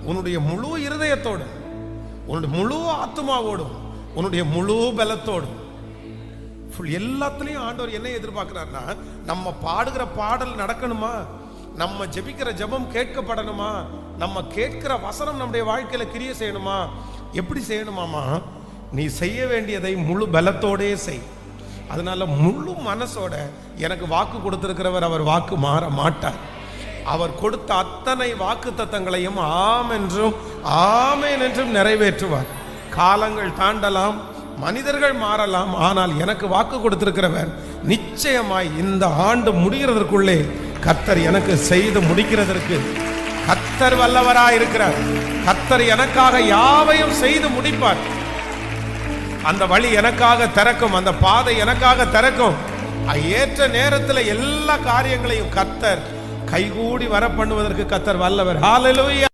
உன்னுடைய முழு இருதயத்தோடும், உன்னுடைய முழு ஆத்மாவோடும், உன்னுடைய முழு பலத்தோடும், எல்லாத்துலயும் ஆண்டவர் என்ன எதிர்பார்க்கிறார்னா, நம்ம பாடுகிற பாடல் நடக்கணுமா, நம்ம ஜெபிக்கிற ஜெபம் கேட்கப்படணுமா, நம்ம கேட்கிற வசனம் நம்முடைய வாழ்க்கையில கிரியை செய்யணுமா. எப்படி செய்யணுமாமா? நீ செய்ய வேண்டியதை முழு பலத்தோடே செய். அதனால முழு மனசோட, எனக்கு வாக்கு கொடுத்திருக்கிறவர் அவர் வாக்கு மாற மாட்டார். அவர் கொடுத்த அத்தனை வாக்கு தத்தங்களையும் ஆம் என்றும் ஆமேன் என்றும் நிறைவேற்றுவார். காலங்கள் தாண்டலாம், மனிதர்கள் மாறலாம், ஆனால் எனக்கு வாக்கு கொடுத்திருக்கிறவர் நிச்சயமாய் இந்த ஆண்டு முடிகிறதற்குள்ளே கர்த்தர் எனக்கு செய்து முடிக்கிறதற்கு கர்த்தர் வல்லவராய் இருக்கிறார். கர்த்தர் எனக்காக யாவையும் செய்து முடிப்பார். அந்த வழி எனக்காக திறக்கும், அந்த பாதை எனக்காக திறக்கும். ஏற்ற நேரத்தில் எல்லா காரியங்களையும் கர்த்தர் கைகூடி வர பண்ணுவதற்கு கர்த்தர் வல்லவர். ஹல்லேலூயா.